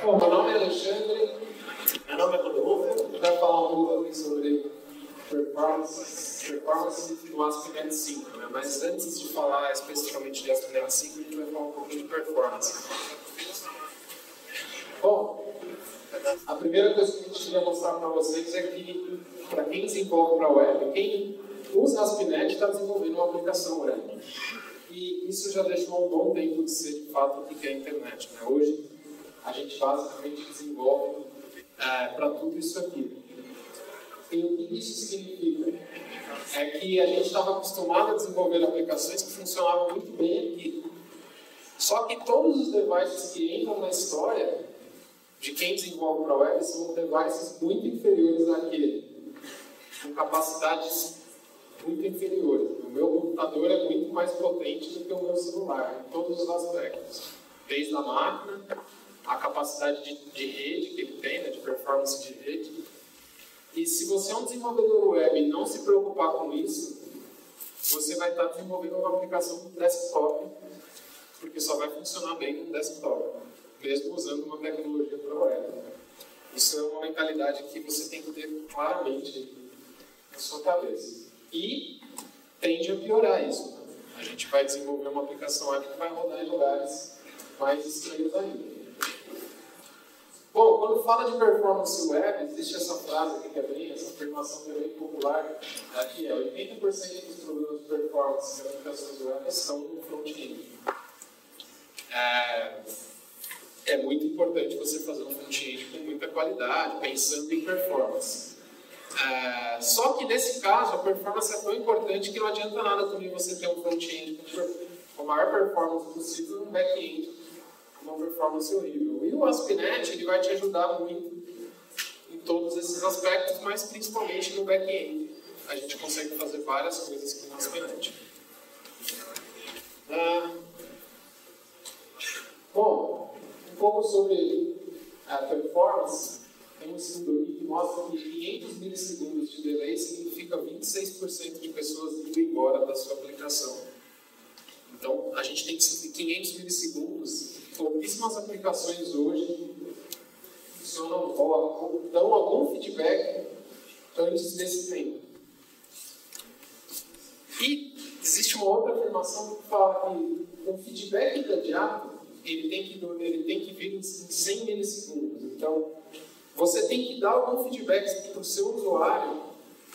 Bom, meu nome é Alexandre, meu nome é Rodolfo, eu quero falar um pouco aqui sobre performance no ASP.NET 5, né? Mas antes de falar especificamente de ASP.NET 5, a gente vai falar um pouquinho de performance. Bom, a primeira coisa que a gente queria mostrar para vocês é que, para quem desenvolve para web, quem usa ASP.NET está desenvolvendo uma aplicação web. E isso já deixou um bom tempo de ser, de fato, o que é a internet, né? Hoje, a gente basicamente desenvolve para tudo isso aqui. E o que isso significa? É que a gente estava acostumado a desenvolver aplicações que funcionavam muito bem aqui. Só que todos os devices que entram na história de quem desenvolve para web são devices muito inferiores àquele, com capacidades muito inferiores. O meu computador é muito mais potente do que o meu celular, em todos os aspectos. Desde a máquina, a capacidade de rede que ele tem, né, de performance de rede. E se você é um desenvolvedor web e não se preocupar com isso, você vai estar desenvolvendo uma aplicação desktop, porque só vai funcionar bem no desktop, mesmo usando uma tecnologia para web. Isso é uma mentalidade que você tem que ter claramente na sua cabeça. E tende a piorar isso, né? A gente vai desenvolver uma aplicação web que vai rodar em lugares mais estranhos ainda. Bom, quando fala de performance web, existe essa frase aqui que é bem, essa afirmação que é bem popular, que é 80% dos problemas de performance de aplicações web estão no front-end. É muito importante você fazer um front-end com muita qualidade, pensando em performance. Só que nesse caso, a performance é tão importante que não adianta nada também você ter um front-end com a maior performance possível e um back-end uma performance horrível. E o ASP.NET ele vai te ajudar muito em todos esses aspectos, mas principalmente no back-end. A gente consegue fazer várias coisas com o ASP.NET. Bom, um pouco sobre a performance. Tem um estudo aqui que mostra que 500 milissegundos de delay significa 26% de pessoas indo embora da sua aplicação. Então, a gente tem que 500 milissegundos. Pouquíssimas aplicações hoje funcionam ou dão algum feedback antes desse tempo. E existe uma outra afirmação que fala que o feedback imediato ele tem que vir em 100 milissegundos. Então, você tem que dar algum feedback para o seu usuário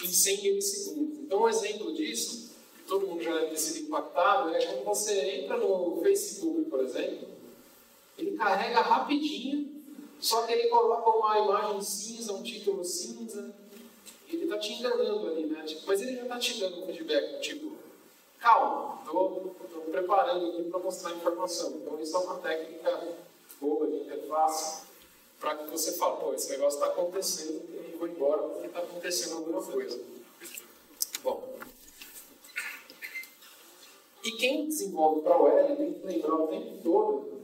em 100 milissegundos. Então, um exemplo disso, que todo mundo já deve ter sido impactado, é quando você entra no Facebook, por exemplo, ele carrega rapidinho, só que ele coloca uma imagem cinza, um título cinza, e ele está te enganando ali, né? Mas ele já está te dando um feedback, tipo, calma, estou preparando aqui para mostrar a informação. Então isso é uma técnica boa de interface, para que você fale, pô, esse negócio está acontecendo e vou embora porque está acontecendo alguma coisa. Bom. E quem desenvolve para web tem que lembrar o tempo todo.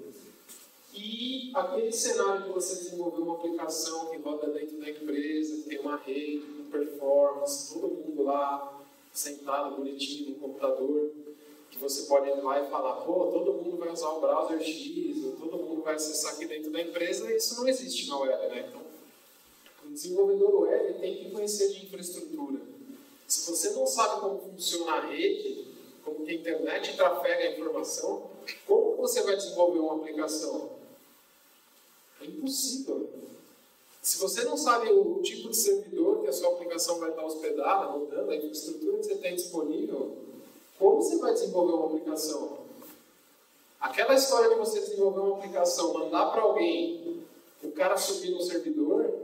E aquele cenário que você desenvolveu uma aplicação que roda dentro da empresa, que tem uma rede, com performance, todo mundo lá sentado bonitinho no computador, que você pode ir lá e falar, pô, todo mundo vai usar o browser X, ou todo mundo vai acessar aqui dentro da empresa, isso não existe na web, né? Então, o desenvolvedor web tem que conhecer de infraestrutura. Se você não sabe como funciona a rede, como que a internet trafega a informação, como você vai desenvolver uma aplicação? É impossível. Se você não sabe o tipo de servidor que a sua aplicação vai estar hospedada, rodando, a infraestrutura que você tem disponível, como você vai desenvolver uma aplicação? Aquela história de você desenvolver uma aplicação, mandar para alguém, o cara subir no servidor,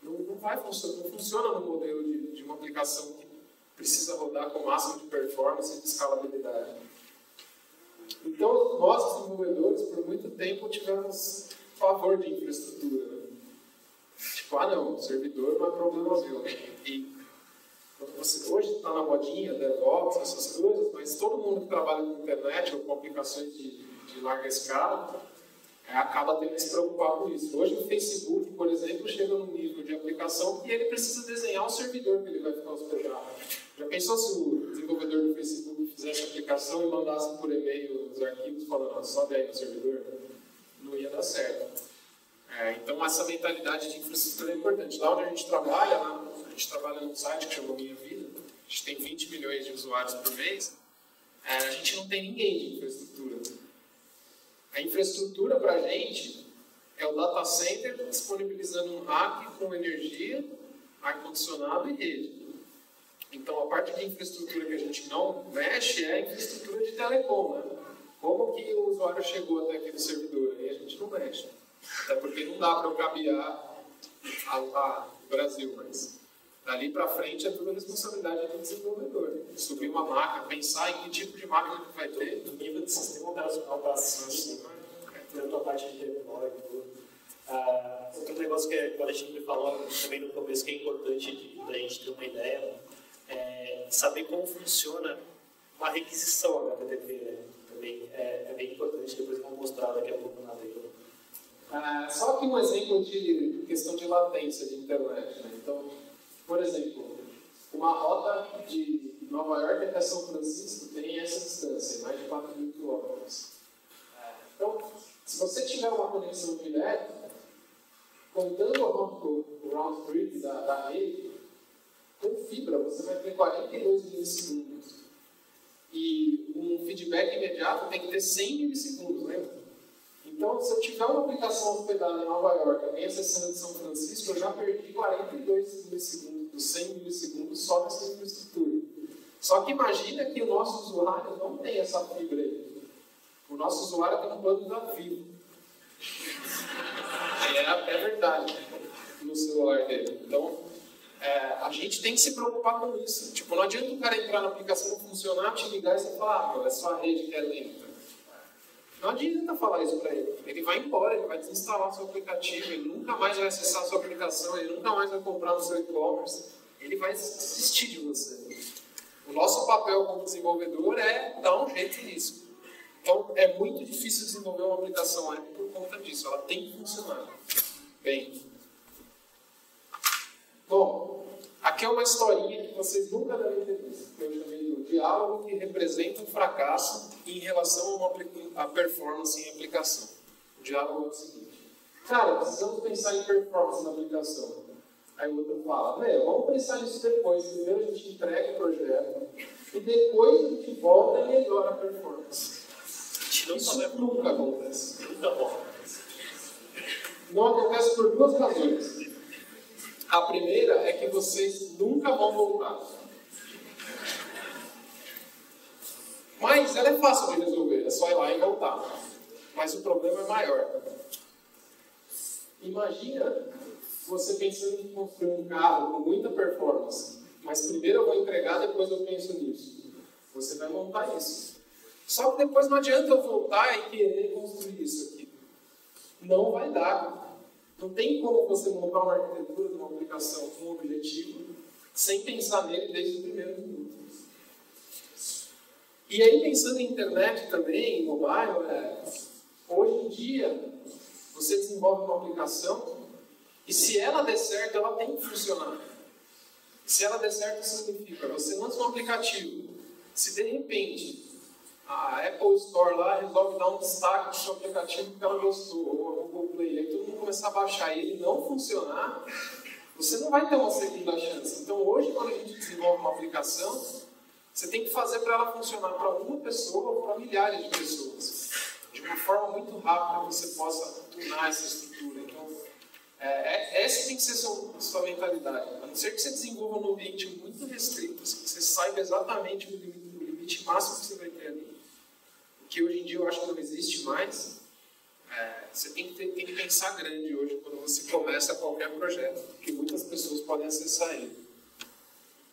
não vai funcionar, não funciona no modelo de uma aplicação que precisa rodar com o máximo de performance e de escalabilidade. Então, nós, desenvolvedores, por muito tempo tivemos favor de infraestrutura. Tipo, não, o servidor não é problema meu. E você hoje está na modinha, DevOps, essas coisas, mas todo mundo que trabalha com internet ou com aplicações de larga escala acaba tendo que se preocupar com isso. Hoje o Facebook, por exemplo, chega num nível de aplicação que ele precisa desenhar o servidor que ele vai ficar hospedado. Já pensou se o desenvolvedor do Facebook fizesse a aplicação e mandasse por e-mail os arquivos falando, sobe aí no servidor? Não ia dar certo. Então, essa mentalidade de infraestrutura é importante. Lá onde a gente trabalha num site que chama Minha Vida, a gente tem 20 milhões de usuários por mês, a gente não tem ninguém de infraestrutura. A infraestrutura para a gente é o data center disponibilizando um rack com energia, ar-condicionado e rede. Então, a parte de infraestrutura que a gente não mexe é a infraestrutura de telecom, né? Como que o usuário chegou até aquele servidor? Aí a gente não mexe. Até porque não dá para eu cabear o Brasil, mas dali para frente é tudo responsabilidade do desenvolvedor. Subir uma máquina, pensar em que tipo de máquina que vai ter. O nível de sistema operacional para cima, tanto a parte de deploy e tudo. Outro negócio que a gente me falou também no começo que é importante da gente ter uma ideia é saber como funciona uma requisição HTTP, né? Também é bem importante, depois eu vou mostrar daqui a pouco na lei. Só que um exemplo de questão de latência de internet. Né? Então, por exemplo, uma rota de Nova York até São Francisco tem essa distância, mais de 4.000 quilômetros. Então, se você tiver uma conexão direta, contando o round trip da rede, com fibra você vai ter 42 milissegundos. E um feedback imediato tem que ter 100 milissegundos, lembra? Então, se eu tiver uma aplicação hospedada em Nova York, alguém acessando de São Francisco, eu já perdi 42 milissegundos, dos 100 milissegundos só nessa infraestrutura. Só que imagina que o nosso usuário não tem essa fibra aí. O nosso usuário tem um plano da Vivo. É verdade, no celular dele. Então, a gente tem que se preocupar com isso. Tipo, não adianta o cara entrar na aplicação, não funcionar, te ligar e você falar, é só a rede que é lenta. Não adianta falar isso para ele. Ele vai embora, ele vai desinstalar seu aplicativo, ele nunca mais vai acessar a sua aplicação, ele nunca mais vai comprar no seu e-commerce, ele vai desistir de você. O nosso papel como desenvolvedor é dar um jeito nisso. Então, é muito difícil desenvolver uma aplicação web por conta disso. Ela tem que funcionar. Bem. Bom, aqui é uma historinha que vocês nunca devem ter visto, que eu chamei do diálogo que representa um fracasso em relação a performance em aplicação. O diálogo é o seguinte: cara, precisamos pensar em performance na aplicação. Aí o outro fala, vamos pensar nisso depois. Primeiro a gente entrega o projeto e depois a gente volta e melhora a performance. Isso nunca acontece. Não acontece por duas razões. A primeira é que vocês nunca vão voltar. Mas ela é fácil de resolver, é só ir lá e voltar. Mas o problema é maior. Imagina você pensando em construir um carro com muita performance, mas primeiro eu vou entregar, depois eu penso nisso. Você vai montar isso. Só que depois não adianta eu voltar e querer construir isso aqui. Não vai dar. Não tem como você montar uma arquitetura de uma aplicação com um objetivo sem pensar nele desde o primeiro minuto. E aí, pensando em internet também, em mobile, hoje em dia, você desenvolve uma aplicação e se ela der certo, ela tem que funcionar. Se ela der certo, significa, você lança um aplicativo, se de repente a Apple Store lá resolve dar um destaque no seu aplicativo porque ela gostou, ou a Google Play, aí todo mundo começar a baixar e ele não funcionar, você não vai ter uma segunda chance. Então hoje, quando a gente desenvolve uma aplicação, você tem que fazer para ela funcionar para uma pessoa ou para milhares de pessoas. De uma forma muito rápida você possa tunar essa estrutura. Então, essa tem que ser sua mentalidade. A não ser que você desenvolva num ambiente muito restrito, assim, que você saiba exatamente o limite máximo que você vai ter ali. Que hoje em dia eu acho que não existe mais. Você tem que pensar grande hoje quando você começa qualquer projeto, porque muitas pessoas podem acessar ele.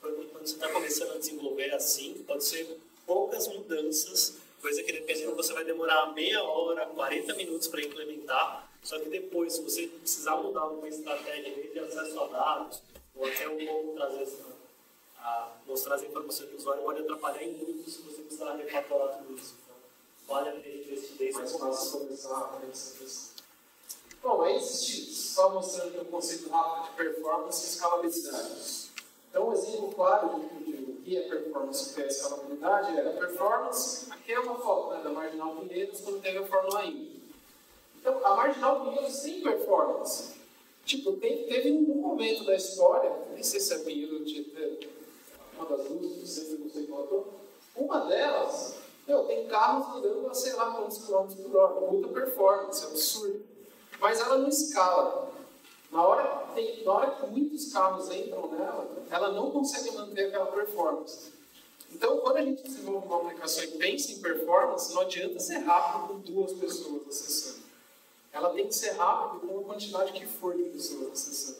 Quando você está começando a desenvolver assim, pode ser poucas mudanças, coisa que dependendo você vai demorar meia hora, 40 minutos para implementar, só que depois, se você precisar mudar alguma estratégia de acesso a dados, ou até como mostrar as informações do usuário, pode atrapalhar em muito se você precisar refatorar tudo isso. Então, vale a pena investir mais fácil começar a pensar nisso. Bom, aí existe, só mostrando que é um conceito rápido de performance e escalabilidade. Então, um exemplo claro de o que é performance e o que é escalabilidade é a performance. Aqui é uma foto da Marginal Pinheiros quando teve a Fórmula 1. Então, a Marginal Pinheiros tem performance. Tipo, teve um momento da história, nem sei se é Pinheiro ou Tietê, uma das duas, não sei se você notou, uma delas, tem carros andando a sei lá quantos quilômetros por hora, muita performance, é absurdo. Mas ela não escala. Na hora que muitos carros entram nela, ela não consegue manter aquela performance. Então, quando a gente desenvolve uma aplicação e pensa em performance, não adianta ser rápido com 2 pessoas acessando. Ela tem que ser rápida com a quantidade que for de pessoas acessando.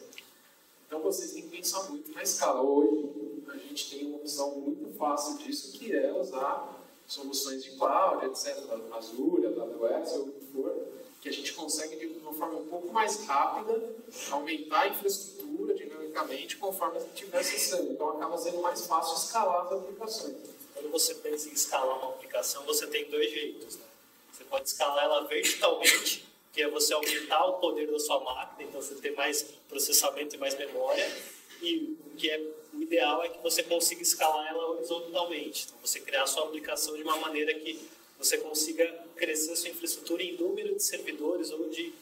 Então, vocês têm que pensar muito na escala. Hoje, a gente tem uma opção muito fácil disso, que é usar soluções de cloud, etc., Azure, AWS, ou o que for, que a gente consegue, de uma forma um pouco mais rápida, aumentar a infraestrutura dinamicamente conforme a gente estiver acessando. Então, acaba sendo mais fácil escalar as aplicações. Quando você pensa em escalar uma aplicação, você tem 2 jeitos. Né? Você pode escalar ela verticalmente, que é você aumentar o poder da sua máquina, então você tem mais processamento e mais memória, e o ideal é que você consiga escalar ela horizontalmente, então você criar a sua aplicação de uma maneira que você consiga crescer a sua infraestrutura em número de servidores ou de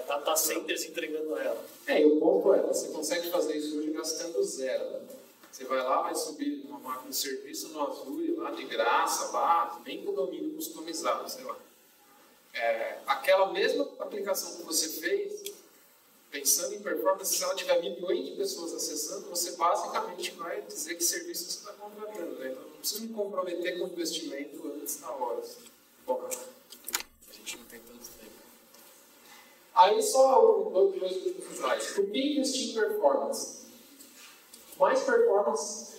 data centers entregando ela. E o ponto é, você consegue fazer isso hoje gastando 0. Você vai lá, vai subir uma máquina de serviço no Azure, lá de graça, lá, bem com o domínio customizado, sei lá. Aquela mesma aplicação que você fez, pensando em performance, se ela tiver milhões de pessoas acessando, você basicamente vai dizer que serviço você está contratando. Né? Então, não precisa me comprometer com o investimento antes da hora. Bom, a gente não tem tanto tempo. Aí só dois slides. Por que investir em performance? Mais performance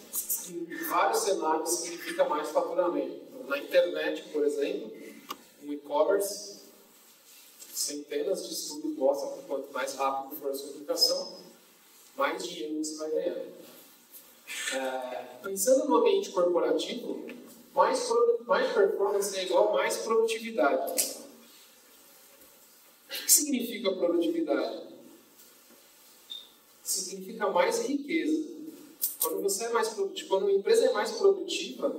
em vários cenários significa mais faturamento. Então, na internet, por exemplo, no e-commerce, centenas de estudos mostram que quanto mais rápido for a sua aplicação, mais dinheiro você vai ganhar. Pensando no ambiente corporativo, mais performance é igual a mais produtividade. O que significa produtividade? Significa mais riqueza. Quando você é mais produtivo, quando uma empresa é mais produtiva,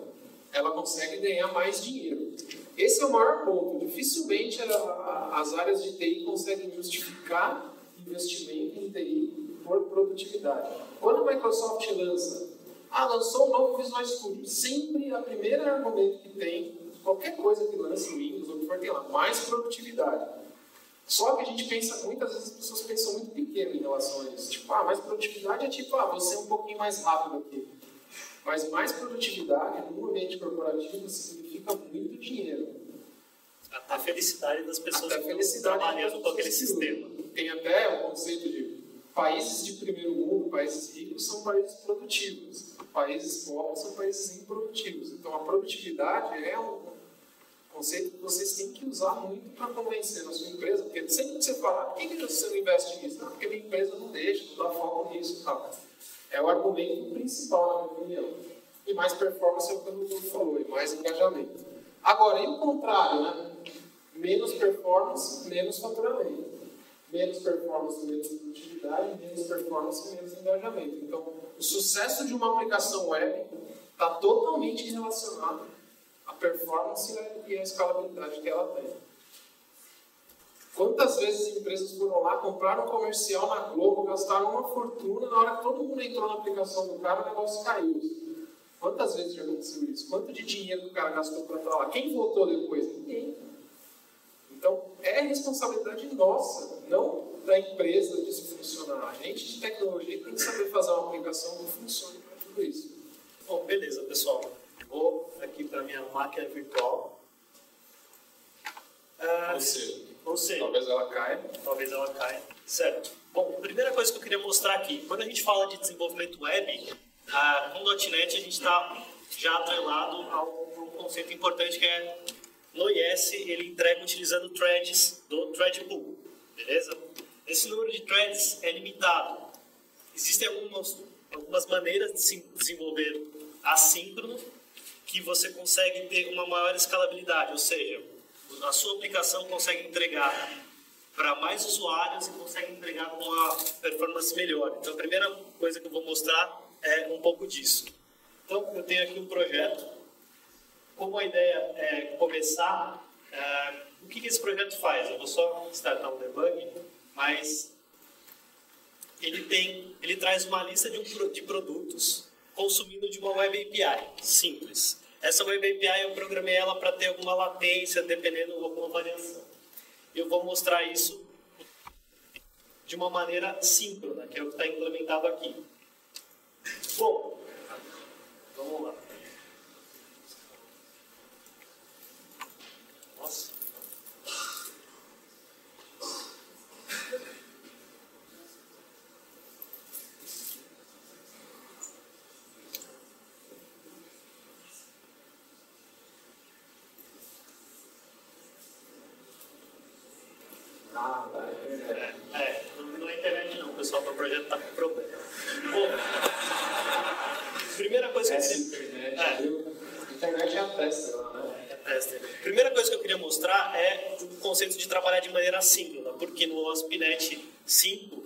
ela consegue ganhar mais dinheiro. Esse é o maior ponto. Dificilmente as áreas de TI conseguem justificar investimento em TI por produtividade. Quando a Microsoft lançou um novo Visual Studio, sempre o primeiro argumento que tem, qualquer coisa que lance Windows ou o que for, tem lá, mais produtividade. Só que a gente pensa, muitas vezes as pessoas pensam muito pequeno em relação a isso. Tipo, mais produtividade é tipo, você é um pouquinho mais rápido aqui. Mas mais produtividade no ambiente corporativo significa muito dinheiro. Até a felicidade das pessoas trabalhando com aquele sistema. Tem até o conceito de países de primeiro mundo, países ricos são países produtivos. Países pobres são países improdutivos. Então a produtividade é um conceito que vocês têm que usar muito para convencer a sua empresa. Porque sempre que você fala, por que você não investe nisso? Não, porque a minha empresa não deixa, não dá foco nisso e tal. É o argumento principal, na minha opinião. E mais performance é o que o Rodolfo falou, e mais engajamento. Agora, e o contrário, né? Menos performance, menos faturamento. Menos performance, menos produtividade, menos performance, menos engajamento. Então, o sucesso de uma aplicação web está totalmente relacionado à performance e à escalabilidade que ela tem. Quantas vezes empresas foram lá, compraram um comercial na Globo, gastaram uma fortuna, na hora que todo mundo entrou na aplicação do cara, o negócio caiu. Quantas vezes já aconteceu isso? Quanto de dinheiro que o cara gastou para estar lá? Quem voltou depois? Ninguém. Então, é responsabilidade nossa, não da empresa disso funcionar. A gente de tecnologia tem que saber fazer uma aplicação que funcione para tudo isso. Bom, beleza, pessoal. Vou aqui para a minha máquina virtual. Ou seja, talvez ela caia. Talvez ela caia. Certo. Bom, a primeira coisa que eu queria mostrar aqui, quando a gente fala de desenvolvimento web, com o .NET a gente está já atrelado a um conceito importante que é no IS ele entrega utilizando threads do thread pool, beleza? Esse número de threads é limitado. Existem algumas maneiras de se desenvolver assíncrono que você consegue ter uma maior escalabilidade, ou seja, a sua aplicação consegue entregar para mais usuários e consegue entregar com uma performance melhor. Então, a primeira coisa que eu vou mostrar é um pouco disso. Então, eu tenho aqui um projeto. Como a ideia é começar, o que esse projeto faz? Eu vou só startar um debug, mas ele traz uma lista de produtos consumindo de uma Web API simples. Essa Web API eu programei ela para ter alguma latência, dependendo de alguma variação. Eu vou mostrar isso de uma maneira síncrona, que é o que está implementado aqui. Bom, vamos lá. Nossa. Não é internet não, pessoal, meu projeto está com problema. Bom, primeira coisa que internet é a testa, né? Primeira coisa que eu queria mostrar é o conceito de trabalhar de maneira assíncrona, porque no ASP.NET 5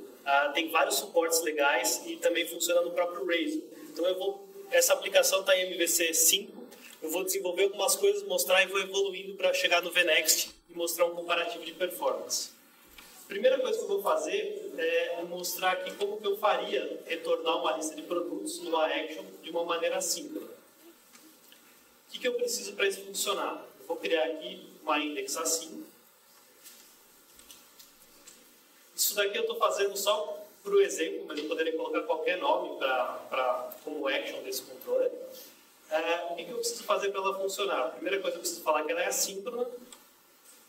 tem vários suportes legais e também funciona no próprio Razor. Então essa aplicação está em MVC 5, eu vou desenvolver algumas coisas, mostrar e vou evoluindo para chegar no VNext e mostrar um comparativo de performance. Primeira coisa que eu vou fazer é mostrar aqui como que eu faria retornar uma lista de produtos numa action de uma maneira assíncrona. O que eu preciso para isso funcionar? Eu vou criar aqui uma index assim. Isso daqui eu estou fazendo só para o exemplo, mas eu poderia colocar qualquer nome como action desse controller. O que eu preciso fazer para ela funcionar? A primeira coisa que eu preciso falar é que ela é assíncrona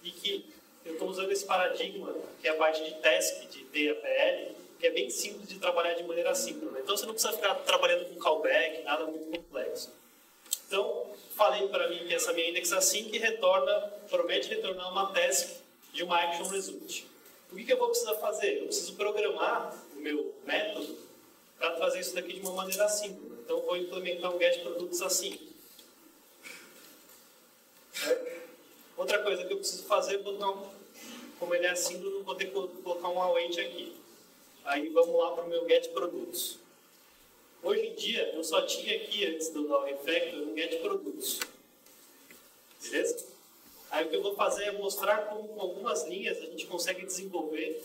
e que eu estou usando esse paradigma, que é a parte de task, de DAPL, que é bem simples de trabalhar de maneira assíncrona. Então você não precisa ficar trabalhando com callback, nada muito complexo. Então, falei para mim que essa minha index assim que promete retornar uma task de uma action result. O que eu vou precisar fazer? Eu preciso programar o meu método para trazer isso daqui de uma maneira assíncrona. Então, eu vou implementar um getProducts assim. Outra coisa que eu preciso fazer é botar como ele é assíncrono, vou ter que colocar um await aqui. Aí vamos lá para o meu getProducts. Hoje em dia, eu só tinha aqui, antes do dar o refactor, um getProducts. Beleza? Aí o que eu vou fazer é mostrar como com algumas linhas a gente consegue desenvolver,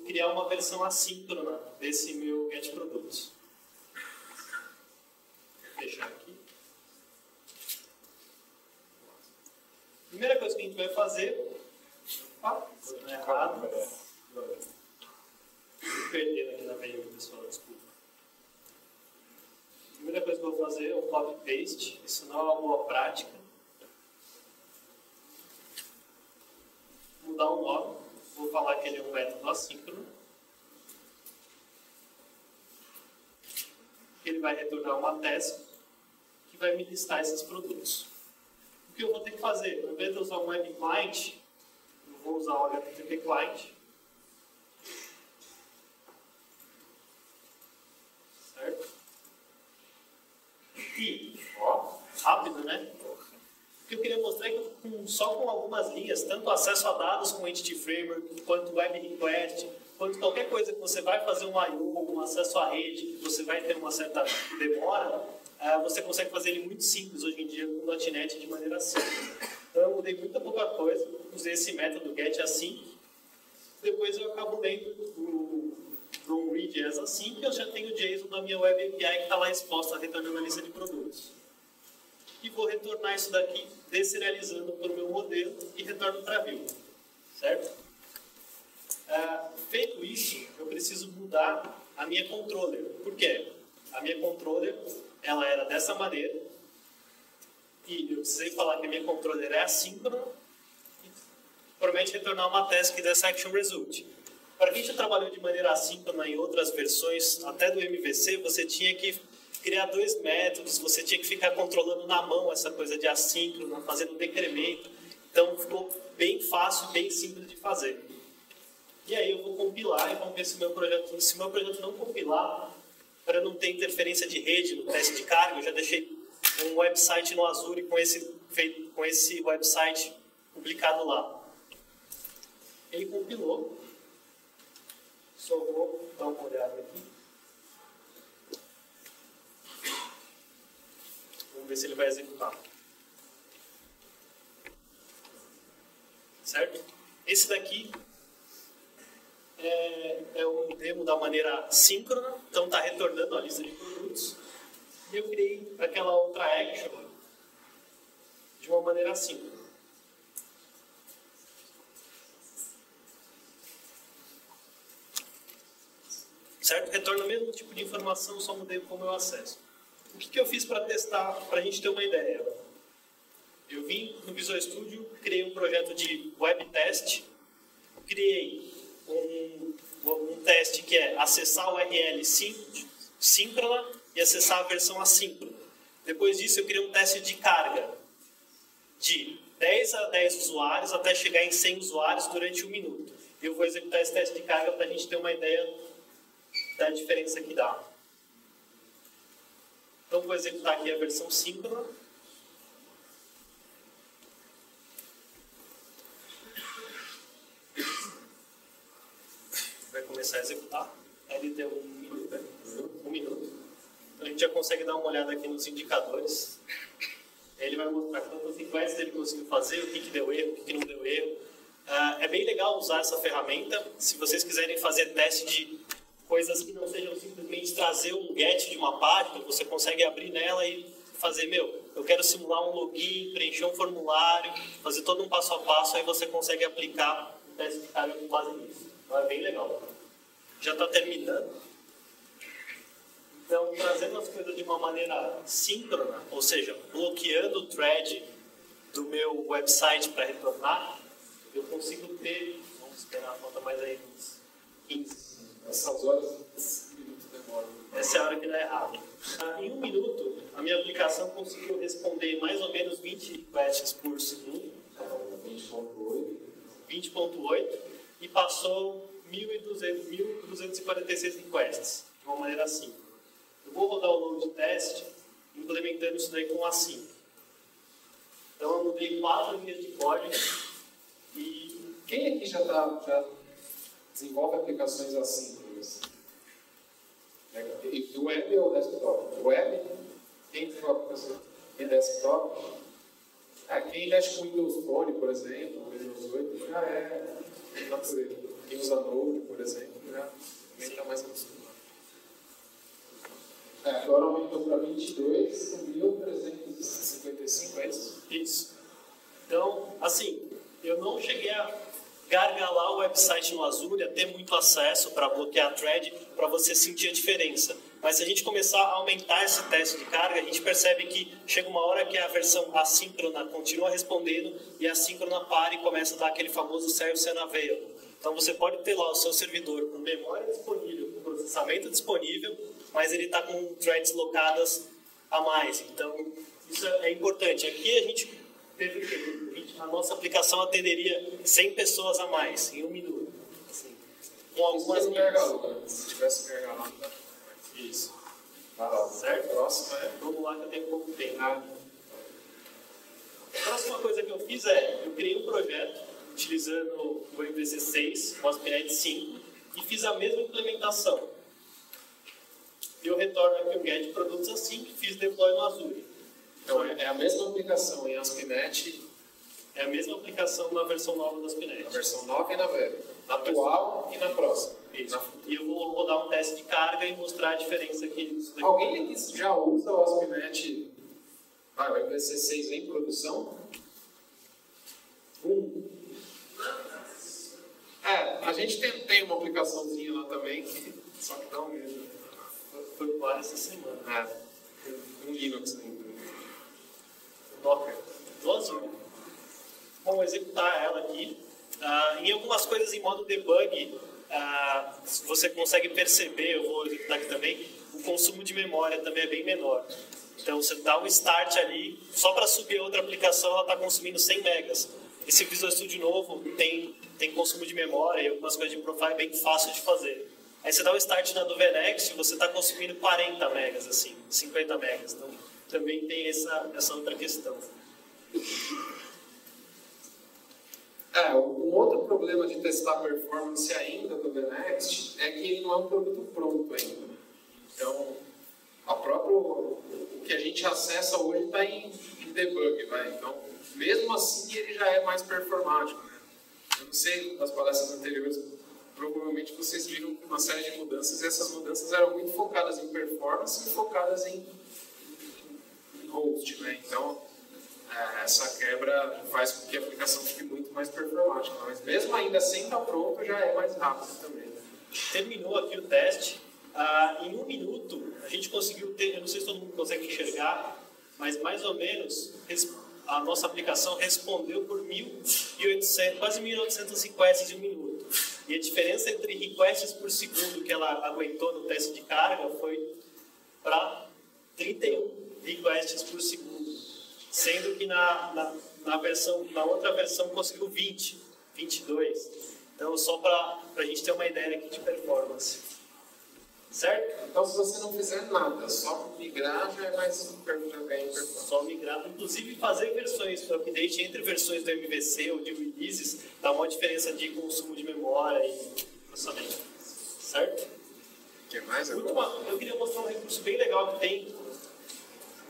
criar uma versão assíncrona desse meu getProducts. Vou fechar aqui. Primeira coisa que a gente vai fazer... Não é errado. Vou perder aqui na meio, pessoal, desculpa. A primeira coisa que eu vou fazer é um copy-paste. Isso não é uma boa prática. Mudar o nome. Vou falar que ele é um método assíncrono. Ele vai retornar uma task que vai me listar esses produtos. O que eu vou ter que fazer? Ao invés de usar um web client, eu vou usar o HTTP client. Certo? E, rápido, né? O que eu queria mostrar é que só com algumas linhas, tanto acesso a dados com Entity Framework, quanto Web Request, quanto qualquer coisa que você vai fazer um I/O, um acesso à rede, que você vai ter uma certa demora, você consegue fazer ele muito simples hoje em dia com o .NET de maneira simples. Então eu mudei muita pouca coisa, usei esse método getAsync, depois eu acabo lendo o read as assim, que eu já tenho o JSON da minha Web API que está lá exposta, retornando a lista de produtos. E vou retornar isso daqui, deserializando para o meu modelo e retorno para view. Certo? Feito isso, eu preciso mudar a minha controller. Por quê? A minha controller, ela era dessa maneira, e eu precisei falar que a minha controller é assíncrona e promete retornar uma task dessa action result. Para quem já trabalhou de maneira assíncrona em outras versões, até do MVC, você tinha que criar dois métodos, você tinha que ficar controlando na mão essa coisa de assíncrona, fazendo decremento. Então ficou bem fácil, bem simples de fazer. E aí eu vou compilar e vamos ver se o meu projeto não compilar, para não ter interferência de rede no teste de carga, eu já deixei um website no Azure com esse website publicado lá. Ele compilou. Só vou dar uma olhada aqui. Vamos ver se ele vai executar. Certo? Esse daqui é um demo da maneira síncrona, então está retornando a lista de produtos. E eu criei aquela outra action de uma maneira assíncrona. Certo? Retorna o mesmo tipo de informação, só mudei como eu acesso. O que eu fiz para testar, para a gente ter uma ideia? Eu vim no Visual Studio, criei um projeto de web test, criei um teste que é acessar o URL síncrona e acessar a versão assíncrona. Depois disso, eu criei um teste de carga de 10 a 10 usuários até chegar em 100 usuários durante 1 minuto. Eu vou executar esse teste de carga para a gente ter uma ideia da diferença que dá. Então, vou executar aqui a versão síncrona. Vai começar a executar. Aí ele deu 1 minuto, né? 1 minuto. Então, a gente já consegue dar uma olhada aqui nos indicadores. Ele vai mostrar quantas requests ele conseguiu fazer, o que deu erro, o que não deu erro. É bem legal usar essa ferramenta. Se vocês quiserem fazer teste de coisas que não sejam simplesmente trazer um get de uma página, você consegue abrir nela e fazer, eu quero simular um login, preencher um formulário, fazer todo um passo a passo, aí você consegue aplicar o teste de carga com base nisso. Então é bem legal. Já está terminando. Então, trazendo as coisas de uma maneira síncrona, ou seja, bloqueando o thread do meu website para retornar, eu consigo ter, vamos esperar, falta mais aí uns 15. Essas horas, minutos demoram. Essa é a hora que dá errado. Em 1 minuto, a minha aplicação conseguiu responder mais ou menos 20 requests por segundo. 20.8 e passou 1.246 requests, de uma maneira assim. Eu vou rodar o load test, implementando isso daí com assim. Então eu mudei 4 linhas de código e... Quem aqui já desenvolve aplicações assíncronas? Do web ou desktop? Web? Quem desenvolve aplicações em desktop? Quem mexe com Windows Phone, por exemplo, Windows 8, já é natureza. Quem usa Node, por exemplo, já está mais acostumado. Agora aumentou para 22.355, é isso? Isso. Então, assim, eu não cheguei a gargalar o website no Azure, a ter muito acesso para bloquear a thread, para você sentir a diferença. Mas se a gente começar a aumentar esse teste de carga, a gente percebe que chega uma hora que a versão assíncrona continua respondendo e a assíncrona para e começa a dar aquele famoso service unavailable. Então você pode ter lá o seu servidor com memória disponível, com processamento disponível, mas ele está com threads locadas a mais. Então isso é importante. Aqui a gente teve que a nossa aplicação atenderia 100 pessoas a mais em 1 minuto. Assim, com algumas se tivesse gargalado, isso. Certo? Próximo vamos lá que eu tenho pouco tempo. A próxima coisa que eu fiz eu criei um projeto utilizando o MVC 6, o ASP.NET 5 e fiz a mesma implementação. Eu retorno aqui o get produtos assim e fiz deploy no Azure. Então é a mesma aplicação em ASP.NET. É a mesma aplicação na versão nova do ASP.NET. Na versão nova e na velha. Na atual e na próxima. Isso. E eu vou rodar um teste de carga e mostrar a diferença aqui. Alguém aqui já usa o ASP.NET, o MVC 6 em produção? A gente tem uma aplicaçãozinha lá também, só que dá um medo. Foi pro ar essa semana. Um Linux ainda. Docker. Do Azure. Vamos executar ela aqui. Em algumas coisas em modo debug, você consegue perceber, eu vou executar aqui também, o consumo de memória também é bem menor. Então você dá um start ali, só para subir outra aplicação ela está consumindo 100 megas. Esse Visual Studio novo tem consumo de memória e algumas coisas de profile bem fácil de fazer. Aí você dá o start na Nuvenex e você está consumindo 40 megas, assim, 50 megas. Então também tem essa outra questão. Um outro problema de testar a performance ainda do VNext é que ele não é um produto pronto ainda. Então, o que a gente acessa hoje está em debug, Então, mesmo assim, ele já é mais performático. Eu não sei, nas palestras anteriores, provavelmente provavelmente vocês viram uma série de mudanças, e essas mudanças eram muito focadas em performance e focadas em host, né? Então, essa quebra faz com que a aplicação fique muito mais performática, mas mesmo ainda sem estar pronto, já é mais rápido também. Terminou aqui o teste. Em 1 minuto, a gente conseguiu ter, eu não sei se todo mundo consegue enxergar, mas mais ou menos a nossa aplicação respondeu por 1.800, quase 1.800 requests em 1 minuto. E a diferença entre requests por segundo que ela aguentou no teste de carga foi para 31 requests por segundo, sendo que na outra versão conseguiu 20, 22. Então, só para a gente ter uma ideia aqui de performance. Certo? Então, se você não fizer nada, só migrar já é mais performance. Só migrar, inclusive fazer versões para update entre versões do MVC ou de releases, dá uma diferença de consumo de memória e processamento. Certo? O que mais? Eu queria mostrar um recurso bem legal que tem,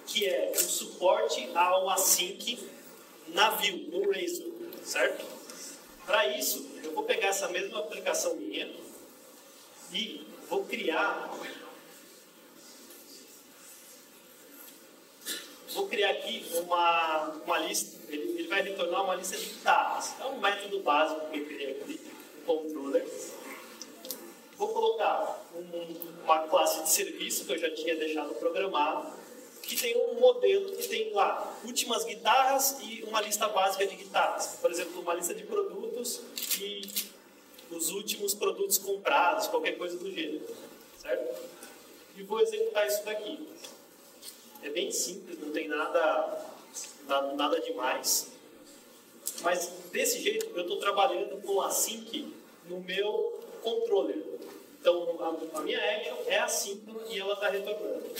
que é o suporte ao async na Vue, no Razor, certo? Para isso, eu vou pegar essa mesma aplicação minha e vou criar aqui uma lista, ele vai retornar uma lista de guitarras. É um método básico que eu criei aqui, um controller. Vou colocar uma classe de serviço que eu já tinha deixado programado, que tem um modelo que tem lá últimas guitarras e uma lista básica de guitarras. Por exemplo, uma lista de produtos e os últimos produtos comprados, qualquer coisa do gênero, certo? E vou executar isso daqui. É bem simples, não tem nada demais. Mas desse jeito eu estou trabalhando com async no meu controller. Então a minha action é assíncrona e ela está retornando.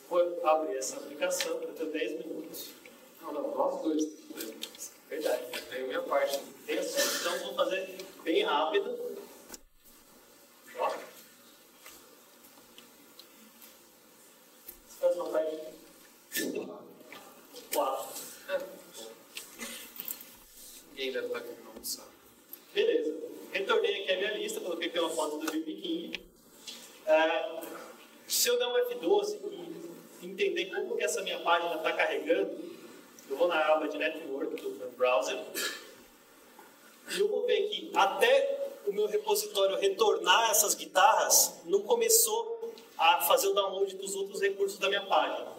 Vou abrir essa aplicação para ter 10 minutos. Não, nós dois. Verdade. Tem a minha parte. Então vou fazer bem rápido. Ó. Você faz uma parte. 4. Ninguém deve estar querendo almoçar. Beleza. Retornei aqui a minha lista, coloquei aqui uma foto do BB King. Se eu der um F12 e entender como que essa minha página está carregando, eu vou na aba de Network do browser e eu vou ver que até o meu repositório retornar essas guitarras, não começou a fazer o download dos outros recursos da minha página.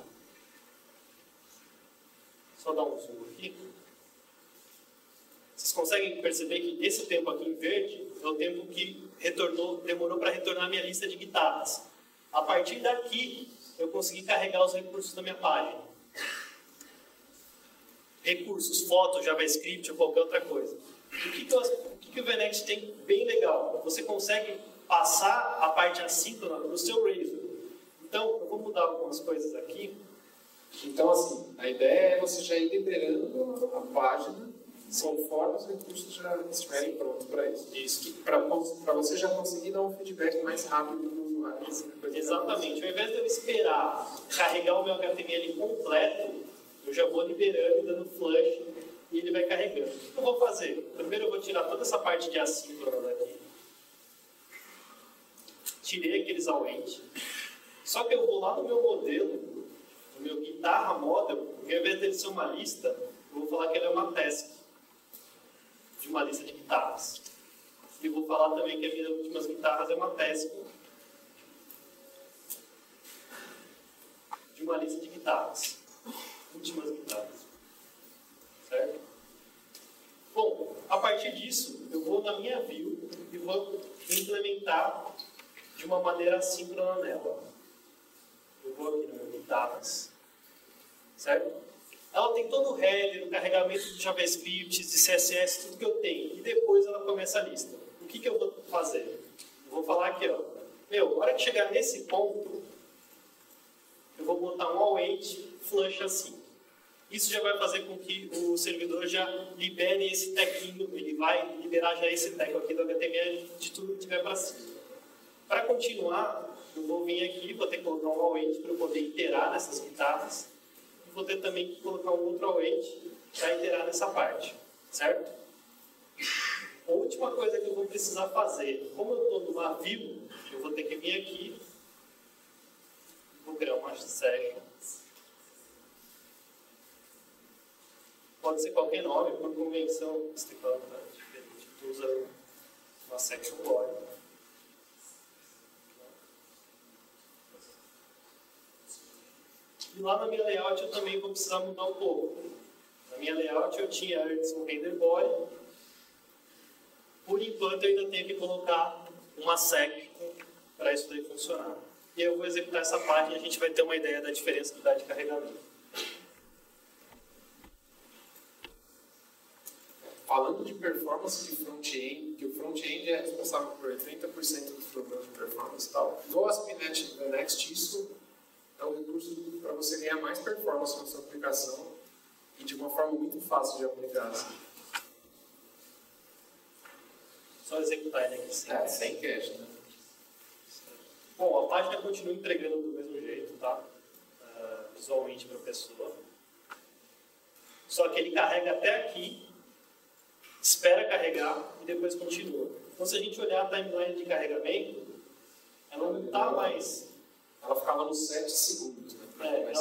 Só dar um zoom aqui. Vocês conseguem perceber que esse tempo aqui em verde é o tempo que demorou para retornar a minha lista de guitarras. A partir daqui, eu consegui carregar os recursos da minha página. Recursos, foto, JavaScript ou qualquer outra coisa. O que o VNext tem bem legal? Você consegue passar a parte assíncrona para o seu Razor. Então, eu vou mudar algumas coisas aqui. Então, assim, a ideia é você já ir liberando a página conforme os recursos já estiverem prontos para isso. Isso. Para você já conseguir dar um feedback mais rápido do usuário. Exatamente. Ao invés de eu esperar carregar o meu HTML completo, eu já vou liberando e dando flush e ele vai carregando. O que eu vou fazer? Primeiro eu vou tirar toda essa parte de assíncrona daqui. Tirei aqueles await. Só que eu vou lá no meu modelo, no meu guitarra model, e ao invés dele ser uma lista, eu vou falar que ele é uma task de uma lista de guitarras. E vou falar também que as minhas últimas guitarras é uma task de uma lista de guitarras. Últimas guitarras. Certo? Bom, a partir disso, eu vou na minha view e vou implementar de uma maneira assíncrona nela. Eu vou aqui no meu guitarras. Certo? Ela tem todo o header, o carregamento de JavaScript, de CSS, tudo que eu tenho. E depois ela começa a lista. O que eu vou fazer? Eu vou falar aqui, ó. Na hora que chegar nesse ponto, eu vou botar um await flush assim. Isso já vai fazer com que o servidor já libere esse taginho, ele vai liberar já esse tag aqui do HTML de tudo que tiver para cima. Para continuar, eu vou vir aqui, vou ter que colocar um await para eu poder iterar nessas guitarras. E vou ter também que colocar um outro await para iterar nessa parte, certo? A última coisa que eu vou precisar fazer, como eu estou no navio, eu vou ter que vir aqui, vou criar uma section. Pode ser qualquer nome, por convenção, esse teclado tá diferente, usa uma section body. E lá na minha layout eu também vou precisar mudar um pouco. Na minha layout eu tinha antes um render body. Por enquanto eu ainda tenho que colocar uma section para isso daí funcionar. E eu vou executar essa página e a gente vai ter uma ideia da diferença que dá de carregamento. Falando de performance de front-end, que o front-end é responsável por 80% dos problemas de performance e tal, no ASP.NET Next isso é um recurso para você ganhar mais performance na sua aplicação e de uma forma muito fácil de aplicar. Assim. Só executar ele aqui sem cache, né? Bom, a página continua entregando do mesmo jeito, tá? Visualmente para a pessoa. Só que ele carrega até aqui, espera carregar e depois continua. Então, se a gente olhar a timeline de carregamento, ela não está mais... Ela ficava nos 7 segundos. Né,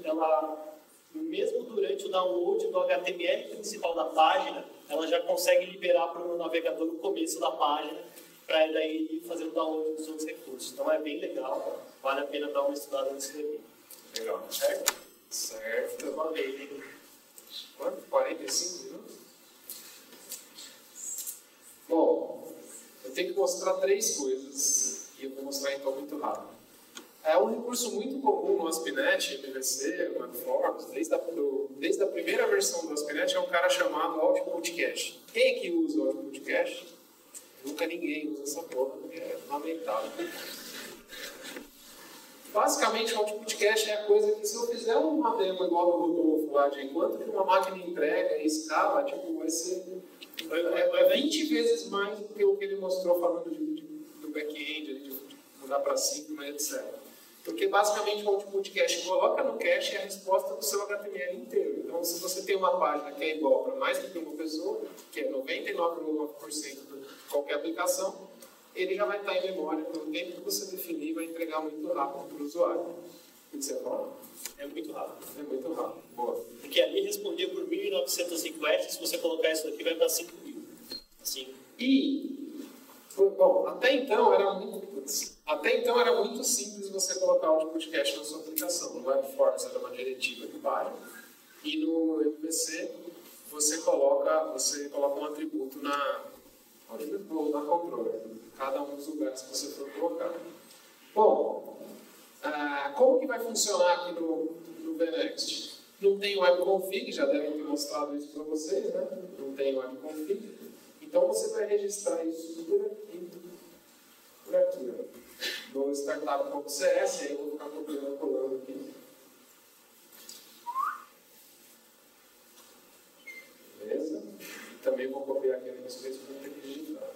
ela, mesmo durante o download do HTML principal da página, ela já consegue liberar para o navegador o começo da página para daí ir fazer o download dos outros recursos. Então é bem legal, vale a pena dar uma estudada nisso daqui. Legal, certo? Certo. Uma vez, hein? Quanto? 45 minutos? Bom, eu tenho que mostrar 3 coisas e eu vou mostrar então muito rápido. É um recurso muito comum no ASP.NET, MVC, WebForms, desde a primeira versão do ASP.NET é um cara chamado Output Cache. Quem é que usa o Output Cache? Nunca ninguém usa essa porra, é lamentável. Basicamente, o Output Cache é a coisa que se eu fizer uma demo igual do Rodolfo lá de enquanto que uma máquina entrega e escala, tipo, vai ser 20 vezes mais do que o que ele mostrou falando do back-end, de mudar para Sigma, etc. Porque basicamente o Output Cache coloca no cache a resposta do seu HTML inteiro. Então, se você tem uma página que é igual para mais do que uma pessoa, que é 99,9% de qualquer aplicação, ele já vai estar em memória pelo tempo que você definir, vai entregar muito rápido para o usuário. O que você fala? É muito rápido. É muito rápido. Boa. Porque ali respondia por 1.900 requests, se você colocar isso aqui vai para 5.000. Assim. Bom, até então era muito simples você colocar o Output Cache na sua aplicação. No WebForms era uma diretiva de página. E no MVC você coloca um atributo na controller, cada um dos lugares que você for colocar. Bom, como que vai funcionar aqui no VNext? Não tem webconfig, já devem ter mostrado isso para vocês, né? Não tem webconfig. Então você vai registrar isso por aqui, no startup.cs, aí eu vou ficar copiando e colando aqui. Beleza? Também vou copiar aqui no space para ter que digitar.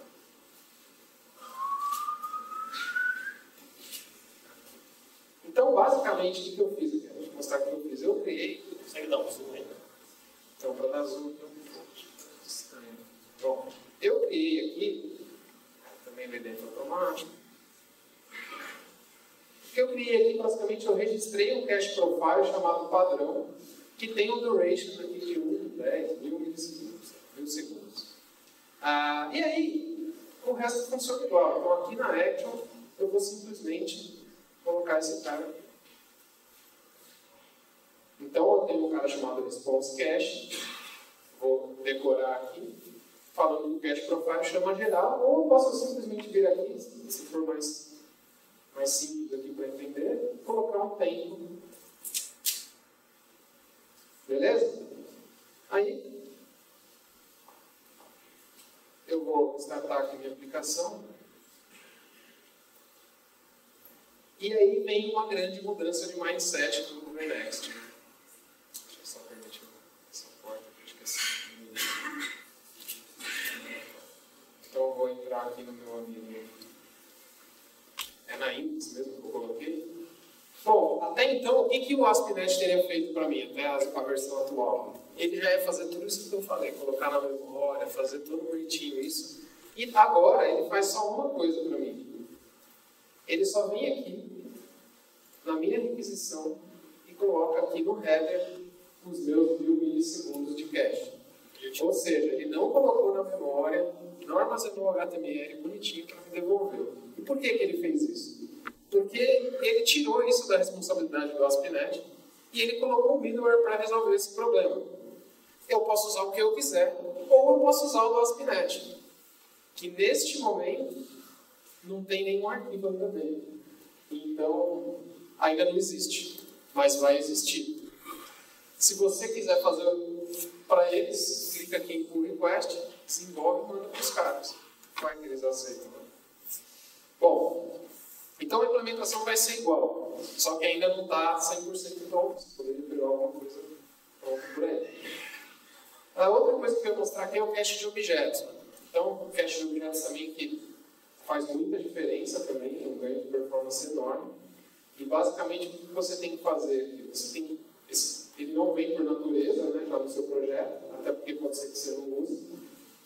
Então, basicamente, o que eu fiz aqui? Vou mostrar o que eu fiz. Eu criei. Consegue dar um zoom aí? Então, para dar zoom, estranho. Bom, eu criei aqui, também vem dentro automático. O que eu criei aqui, basicamente, eu registrei um cache profile chamado padrão, que tem um duration aqui de 1, 10, 1000 milissegundos. E aí, o resto funciona igual. Então, aqui na action, eu vou simplesmente colocar esse cara aqui. Então, eu tenho um cara chamado response cache, vou decorar aqui, falando do cache profile, chama geral, ou eu posso simplesmente vir aqui, se for mais simples aqui para entender, colocar um tempo. Beleza? Aí, eu vou startar aqui minha aplicação. E aí vem uma grande mudança de mindset do VNext. Deixa eu só permitir essa porta, acho que é assim. Então eu vou entrar aqui no meu amigo. É na index mesmo que eu coloquei. Bom, Bom, até então, o que o ASP.NET teria feito para mim, até a versão atual? Ele já ia fazer tudo isso que eu falei, colocar na memória, fazer tudo bonitinho isso. E agora ele faz só uma coisa para mim. Ele só vem aqui, na minha requisição, e coloca aqui no header os meus 1000 milissegundos de cache. Ou seja, ele não colocou na memória, não armazenou o HTML bonitinho para me devolver. E por que ele fez isso? Porque ele tirou isso da responsabilidade do ASP.NET e ele colocou o middleware para resolver esse problema. Eu posso usar o que eu quiser, ou eu posso usar o do ASP.NET, que neste momento não tem nenhum arquivo ainda dele. Então, ainda não existe, mas vai existir. Se você quiser fazer para eles, clica aqui em pull request, desenvolve e manda para os caras. Vai que eles aceitam. Bom, então a implementação vai ser igual, só que ainda não está 100% pronto. Você poderia pegar alguma coisa pronta por aí. A outra coisa que eu vou mostrar aqui é o cache de objetos. Então, o cache de objetos também que faz muita diferença também, é um ganho de performance enorme. E basicamente o que você tem que fazer? Você tem que, ele não vem por natureza, né, já no seu projeto, até porque pode ser que você não use.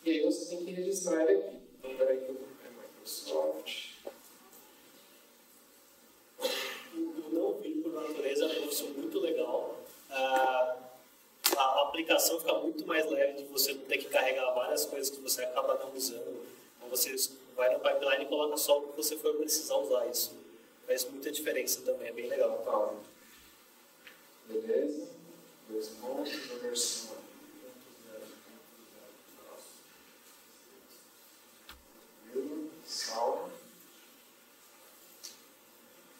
E aí você tem que registrar ele aqui. Então, peraí que é Microsoft. O não vir por natureza é um negócio muito legal. A aplicação fica muito mais leve de você não ter que carregar várias coisas que você acaba não usando. Então você vai no pipeline e coloca só o que você for precisar usar isso. Faz muita diferença também, é bem legal. Tá. Beleza. 2 pontos, a versão aqui. Salva.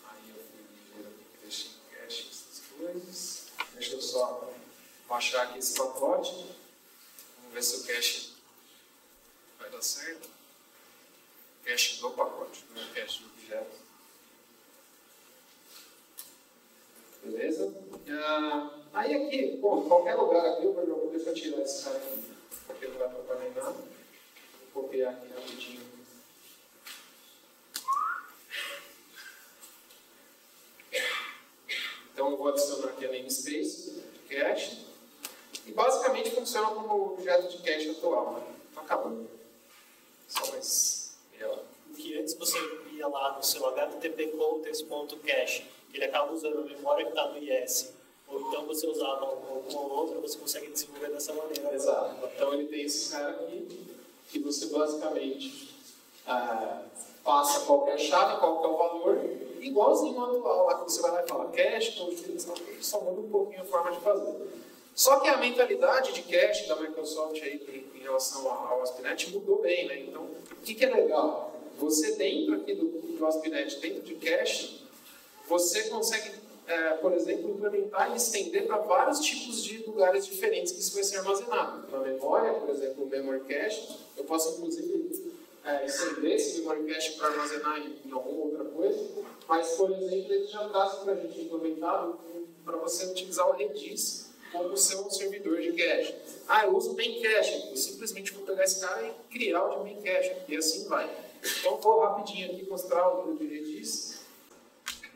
Aí eu fui ver aqui, deixei em cache essas coisas. Deixa eu só baixar aqui esse pacote. Vamos ver se o cache vai dar certo. Cache do pacote, não é cache do objeto. Beleza? Aí aqui, bom, em qualquer lugar aqui, eu vou deixar eu tirar esse cara aqui, porque não vai atrapalhar em nada. Vou copiar aqui rapidinho. Então eu vou adicionar aqui a namespace de cache. E basicamente funciona como o objeto de cache atual. Né? Tá acabando. Só mais meia hora. Que antes você ia lá no seu http://context.cache, ele acaba usando a memória que está no IS, ou então você usava alguma outra, você consegue desenvolver dessa maneira. Exato. Então ele tem esse cara aqui, que você basicamente passa qualquer chave, qual que é o valor, igualzinho ao atual, lá que você vai lá e fala cache, só muda um pouquinho a forma de fazer. Só que a mentalidade de cache da Microsoft aí, em relação ao ASP.NET mudou bem, né? Então, o que é legal? Você dentro aqui do ASP.NET, dentro de cache, você consegue, por exemplo, implementar e estender para vários tipos de lugares diferentes que isso vai ser armazenado. Na memória, por exemplo, o Memory Cache, eu posso inclusive estender esse Memory Cache para armazenar em alguma outra coisa, mas, por exemplo, ele já traz para a gente implementado para você utilizar o Redis como seu servidor de cache. Eu uso o main cache, eu simplesmente vou pegar esse cara e criar o de main cache, e assim vai. Então, vou rapidinho aqui mostrar o de Redis.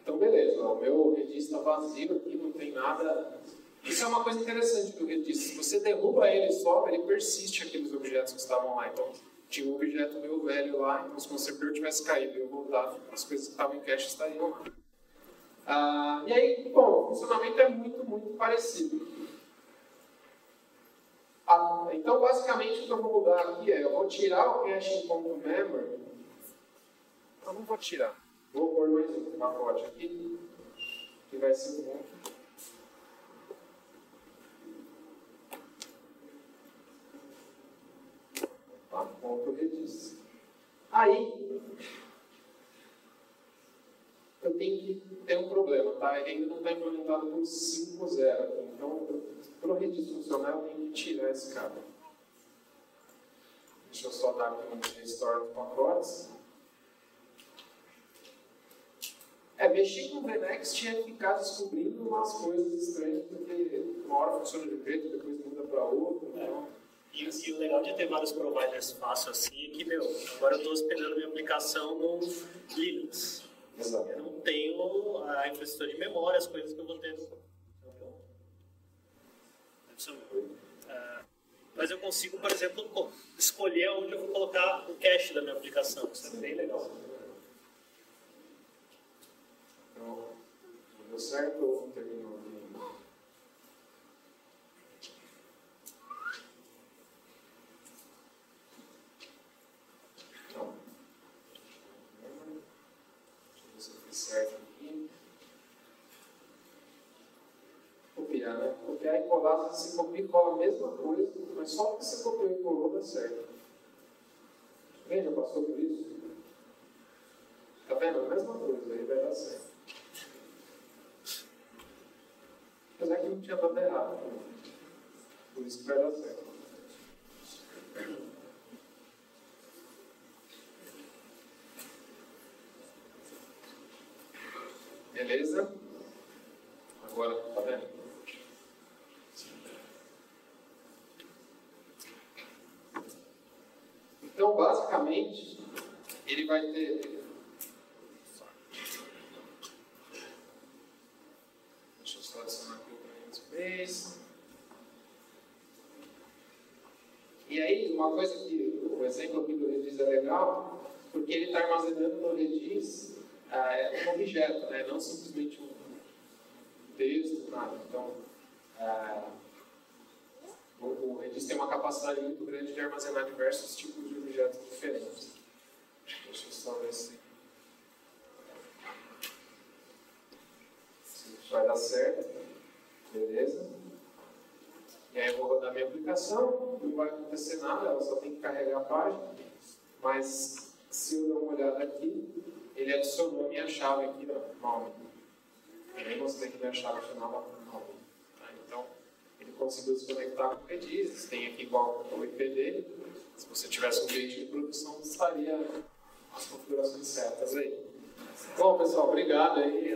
Então, beleza, o meu Redis está vazio aqui, não tem nada. Isso é uma coisa interessante do Redis. Se você derruba ele e sobe, ele persiste aqueles objetos que estavam lá. Então, tinha um objeto meu velho lá, então se o meu servidor tivesse caído e eu voltar, as coisas que estavam em cache estariam lá. E aí, bom, o funcionamento é muito, muito parecido. Então, basicamente, o que eu vou mudar aqui eu vou tirar o cache em .memory. Eu não vou tirar. Vou pôr mais um pacote aqui, que vai ser um ponto Redis. Aí, eu tenho que ter um problema, tá? Ele ainda não está implementado com 5.0. Então, para o Redis funcionar, eu tenho que tirar esse cara. Deixa eu só dar aqui um restore de pacotes. Mexer com o VNext é ficar descobrindo umas coisas estranhas, porque uma hora funciona de um jeito, depois muda para outro. Então... E o legal de ter vários providers fácil assim é que, agora eu estou hospedando minha aplicação no Linux. Exato. Eu não tenho a infraestrutura de memória, as coisas que eu vou ter. Mas eu consigo, por exemplo, escolher onde eu vou colocar o cache da minha aplicação. Isso é bem legal. Então, deu certo ou terminou? Não. Deixa eu ver se eu fiz certo aqui. Copiar, né? Copiar e colar, você copia e cola a mesma coisa, mas só porque você copiou e colou dá certo. Quem já passou por isso? Tá vendo? A mesma coisa, aí vai dar certo. Apesar que não tinha dado errado. Por isso que vai dar certo. Beleza? Agora, tá vendo? Então, basicamente, ele vai ter... Deixa eu só adicionar aqui o Space. E aí, uma coisa que o exemplo aqui do Redis é legal, porque ele está armazenando no Redis um objeto, né? Não simplesmente um texto, nada. Então, o Redis tem uma capacidade muito grande de armazenar diversos tipos de objetos diferentes. Deixa eu só ver se vai dar certo. Beleza? E aí eu vou rodar minha aplicação, não vai acontecer nada, ela só tem que carregar a página. Mas se eu dar uma olhada aqui, ele adicionou minha chave aqui, ó, nome. Eu nem mostrei que minha chave chamava nome. Tá? Então, ele conseguiu se conectar com o Redis, tem aqui igual o IP dele. Se você tivesse um ambiente de produção, estaria as configurações certas aí. Bom, pessoal, obrigado aí.